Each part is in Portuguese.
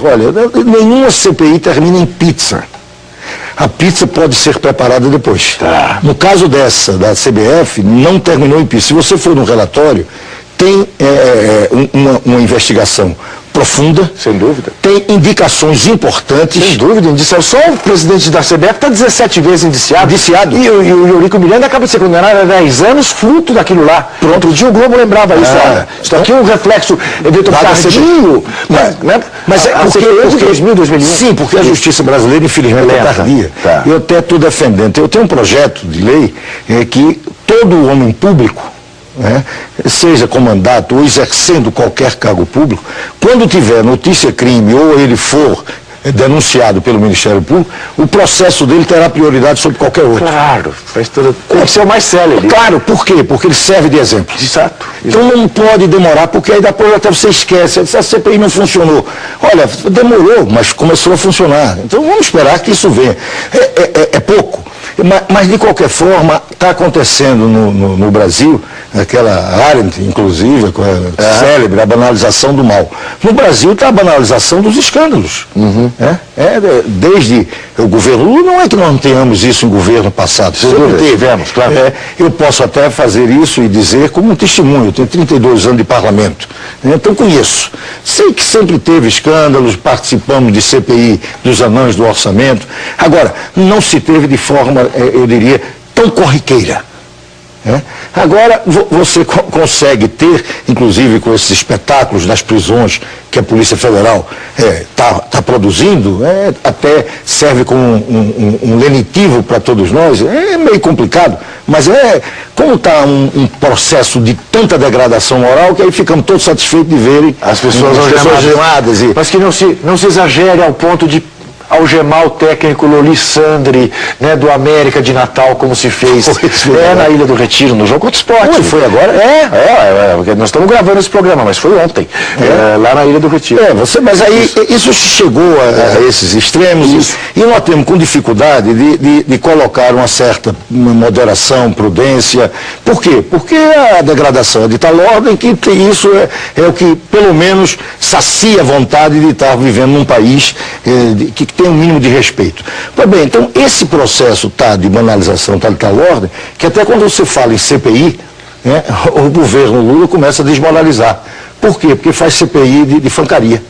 olha, nenhuma CPI termina em pizza. A pizza pode ser preparada depois. Tá. No caso dessa, da CBF, não terminou em pizza. Se você for no relatório, tem uma investigação profunda. Sem dúvida. Tem indicações importantes. Sem dúvida, indiciado. Só o presidente da CBF está 17 vezes indiciado. Indiciado. E o Eurico Miranda acaba de ser condenado a 10 anos, fruto daquilo lá. Pronto. Outro dia o Globo lembrava isso. Olha, isso aqui é um reflexo tardio. Mas é porque 2000, 2001. Sim, porque a justiça brasileira, infelizmente, é tardia. Tá. Eu até estou defendendo. Eu tenho um projeto de lei que todo homem público, seja com mandato ou exercendo qualquer cargo público, quando tiver notícia-crime ou ele for denunciado pelo Ministério Público, o processo dele terá prioridade sobre qualquer outro. Claro, tem que ser o mais célebre. Claro, por quê? Porque ele serve de exemplo. Exato. Então não pode demorar, porque aí depois até você esquece, a CPI não funcionou. Olha, demorou, mas começou a funcionar. Então vamos esperar que isso venha. É pouco. Mas, de qualquer forma, está acontecendo no Brasil, aquela Arendt, inclusive, célebre, a banalização do mal. No Brasil está a banalização dos escândalos. Desde o governo Lula, não é que nós não tenhamos isso em governo passado. Sempre tivemos, claro. Eu posso até fazer isso e dizer como um testemunho. Eu tenho 32 anos de parlamento. Então conheço. Sei que sempre teve escândalos, participamos de CPI dos anões do orçamento. Agora, não se teve de forma, eu diria, tão corriqueira. Agora, você consegue ter, inclusive com esses espetáculos das prisões que a Polícia Federal está produzindo, até serve como um lenitivo para todos nós. É meio complicado, mas como está um processo de tanta degradação moral, que aí ficamos todos satisfeitos de verem as pessoas algemadas. Mas que não se exagere ao ponto de algemar o técnico Lolissandri, do América de Natal, como se fez na Ilha do Retiro, no jogo contra o Sport. Foi agora? Porque nós estamos gravando esse programa, mas foi ontem, lá na Ilha do Retiro. Mas aí isso chegou a esses extremos e nós temos com dificuldade de colocar uma certa moderação, prudência. Por quê? Porque a degradação é de tal ordem que isso é o que, pelo menos, sacia a vontade de estar vivendo num país que tem um mínimo de respeito. Pois bem, então esse processo de banalização está de tal ordem que até quando você fala em CPI, o governo Lula começa a desmoralizar. Por quê? Porque faz CPI de fancaria.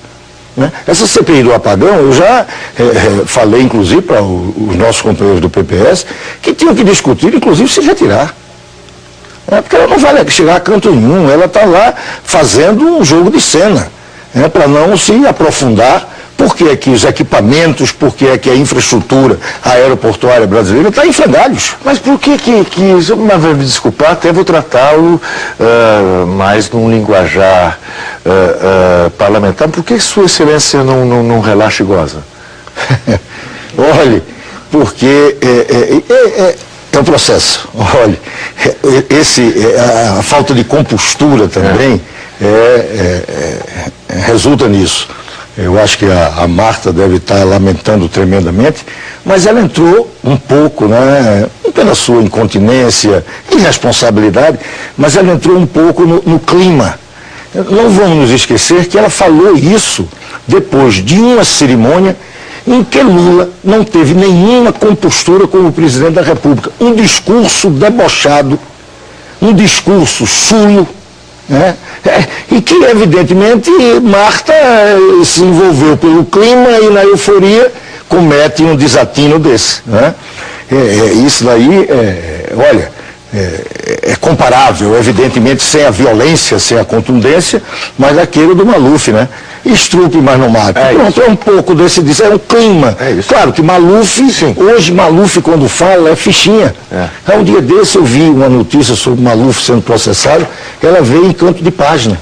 Essa CPI do apagão, eu já falei, inclusive, para os nossos companheiros do PPS, que tinham que discutir, inclusive, se retirar. Porque ela não vai chegar a canto nenhum, ela está lá fazendo um jogo de cena, para não se aprofundar. Por que é que os equipamentos, por que é que a infraestrutura aeroportuária brasileira está em frangalhos? Mas por que mas vai me desculpar, até vou tratá-lo mais num linguajar parlamentar, por que Sua Excelência não relaxa e goza? Olhe, porque é um processo. Olhe, a falta de compostura também resulta nisso. Eu acho que a Marta deve estar lamentando tremendamente, mas ela entrou um pouco, não pela sua incontinência, irresponsabilidade, mas ela entrou um pouco no clima. Não vamos nos esquecer que ela falou isso depois de uma cerimônia em que Lula não teve nenhuma compostura como presidente da República. Um discurso debochado, um discurso chulo, e que, evidentemente, Marta se envolveu pelo clima e, na euforia, comete um desatino desse. Isso daí, é comparável, evidentemente, sem a violência, sem a contundência, mas aquele do Maluf, Estrupe, mas não mata. Pronto, é um pouco disso, é um clima. Claro que Maluf, hoje Maluf quando fala é fichinha. Um dia desse eu vi uma notícia sobre Maluf sendo processado, ela veio em canto de página.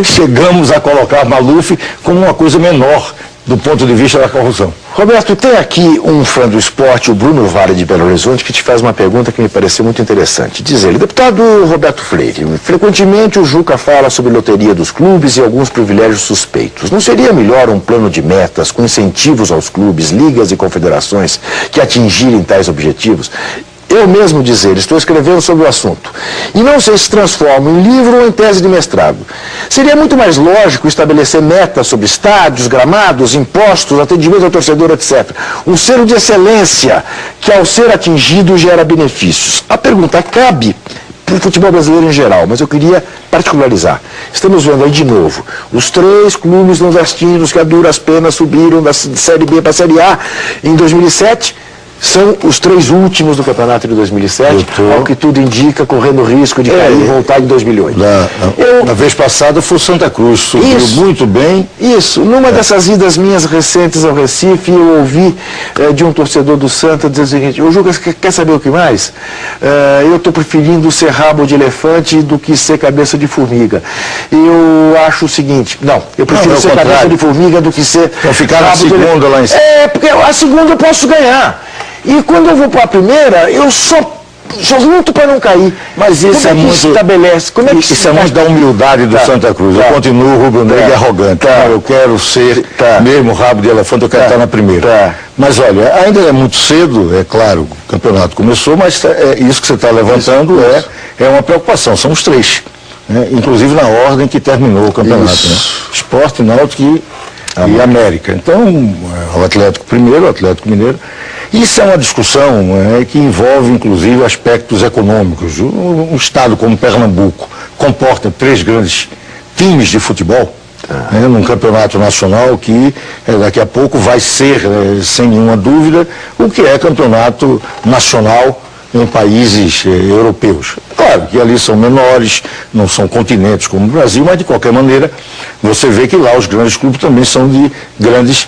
Chegamos a colocar Maluf como uma coisa menor do ponto de vista da corrupção. Roberto, tem aqui um fã do esporte, o Bruno Vale de Belo Horizonte, que te faz uma pergunta que me pareceu muito interessante. Diz ele: deputado Roberto Freire, frequentemente o Juca fala sobre loteria dos clubes e alguns privilégios suspeitos. Não seria melhor um plano de metas com incentivos aos clubes, ligas e confederações que atingirem tais objetivos? Eu mesmo, diz ele, estou escrevendo sobre o assunto. E não sei se transformo em livro ou em tese de mestrado. Seria muito mais lógico estabelecer metas sobre estádios, gramados, impostos, atendimento ao torcedor, etc. Um selo de excelência que, ao ser atingido, gera benefícios. A pergunta cabe para o futebol brasileiro em geral, mas eu queria particularizar. Estamos vendo aí de novo os 3 clubes nordestinos que a duras penas subiram da Série B para a Série A em 2007. São os 3 últimos do campeonato de 2007, ao que tudo indica, correndo risco de cair e voltar em 2008. Na vez passada foi o Santa Cruz, subiu muito bem. Isso, numa dessas idas minhas recentes ao Recife, eu ouvi de um torcedor do Santa dizer o seguinte: ô Jucas, quer saber o que mais? Eu estou preferindo ser rabo de elefante do que ser cabeça de formiga. Eu acho o seguinte, eu prefiro ser cabeça de formiga do que ser então ficar na segunda lá em cima. Porque a segunda eu posso ganhar. E quando eu vou para a primeira, eu só luto para não cair. Mas isso é muito... estabelece? Como é que isso é muito da humildade do Santa Cruz. Eu continuo rubro-negro e arrogante. Eu quero ser mesmo rabo de elefante, eu quero estar na primeira. Mas olha, ainda é muito cedo, é claro, o campeonato começou, mas isso que você está levantando é uma preocupação. São os 3, né? Inclusive na ordem que terminou o campeonato. Né? Sport, Náutico e América. Então, o Atlético primeiro, o Atlético Mineiro. Isso é uma discussão que envolve, inclusive, aspectos econômicos. Um estado como Pernambuco comporta 3 grandes times de futebol, num campeonato nacional que daqui a pouco vai ser, sem nenhuma dúvida, o que é campeonato nacional em países europeus. Claro que ali são menores, não são continentes como o Brasil, mas de qualquer maneira você vê que lá os grandes clubes também são de grandes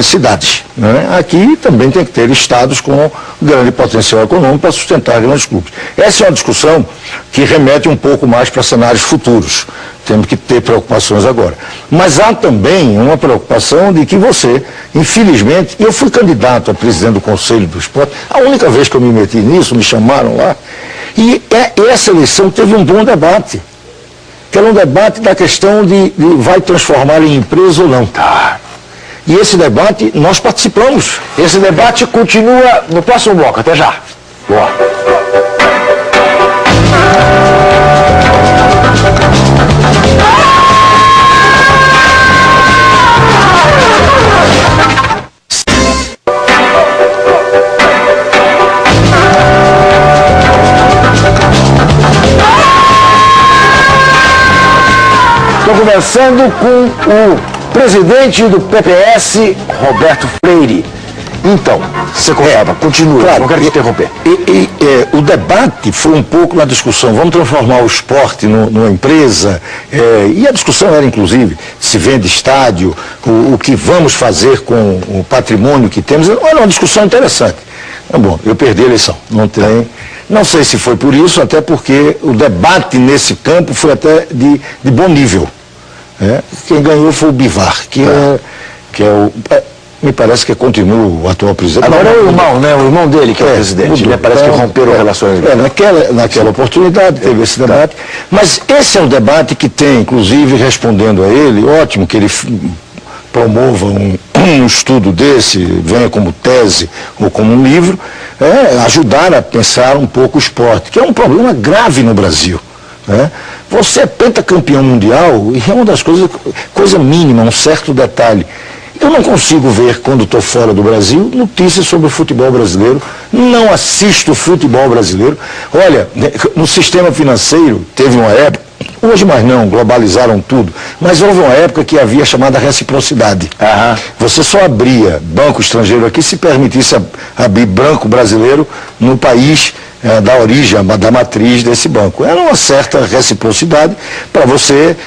cidades. Né? Aqui também tem que ter estados com grande potencial econômico para sustentar grandes clubes. Essa é uma discussão que remete um pouco mais para cenários futuros. Temos que ter preocupações agora. Mas há também uma preocupação de que você, infelizmente, eu fui candidato a presidente do Conselho do Esporte, a única vez que eu me meti nisso, me chamaram lá, e essa eleição teve um bom debate, que era um debate da questão de vai transformar em empresa ou não. E esse debate, nós participamos. Esse debate continua no próximo bloco. Até já. Boa. Estou conversando com o presidente do PPS, Roberto Freire. Então, você contava, continua, claro, não quero te interromper. O debate foi um pouco na discussão, vamos transformar o esporte numa empresa, e a discussão era, inclusive, se vende estádio, o que vamos fazer com o patrimônio que temos. Era uma discussão interessante. Bom, eu perdi a eleição, não sei se foi por isso, até porque o debate nesse campo foi até de bom nível. Quem ganhou foi o Bivar, me parece que continua o atual presidente. Agora é o irmão, né? O irmão dele que é o presidente. Parece que romperam relações. Naquela oportunidade teve esse debate. Mas esse é um debate que tem, inclusive, respondendo a ele, ótimo que ele promova um estudo desse, venha como tese ou como um livro, ajudar a pensar um pouco o esporte, que é um problema grave no Brasil. Você é pentacampeão mundial e é uma das coisa mínima, um certo detalhe. Eu não consigo ver, quando estou fora do Brasil, notícias sobre o futebol brasileiro, não assisto futebol brasileiro. Olha, no sistema financeiro teve uma época, hoje mais não, globalizaram tudo, mas houve uma época que havia a chamada reciprocidade. Você só abria banco estrangeiro aqui se permitisse abrir banco brasileiro no país da origem, da matriz desse banco. Era uma certa reciprocidade para você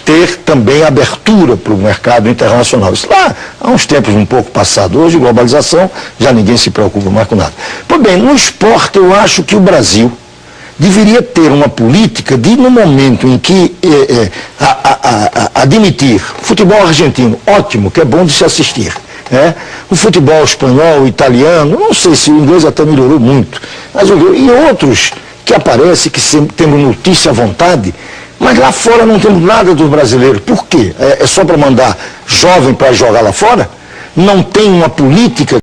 ter também abertura para o mercado internacional. Isso lá, há uns tempos um pouco passado. Hoje, globalização, já ninguém se preocupa mais com nada. Pois bem, no esporte eu acho que o Brasil deveria ter uma política de, no momento em que admitir futebol argentino, ótimo, que é bom de se assistir. O futebol espanhol, italiano, não sei se o inglês até melhorou muito, mas e outros que aparecem, que temos notícia à vontade, mas lá fora não temos nada dos brasileiros. Por quê? É só para mandar jovem para jogar lá fora? Não tem uma política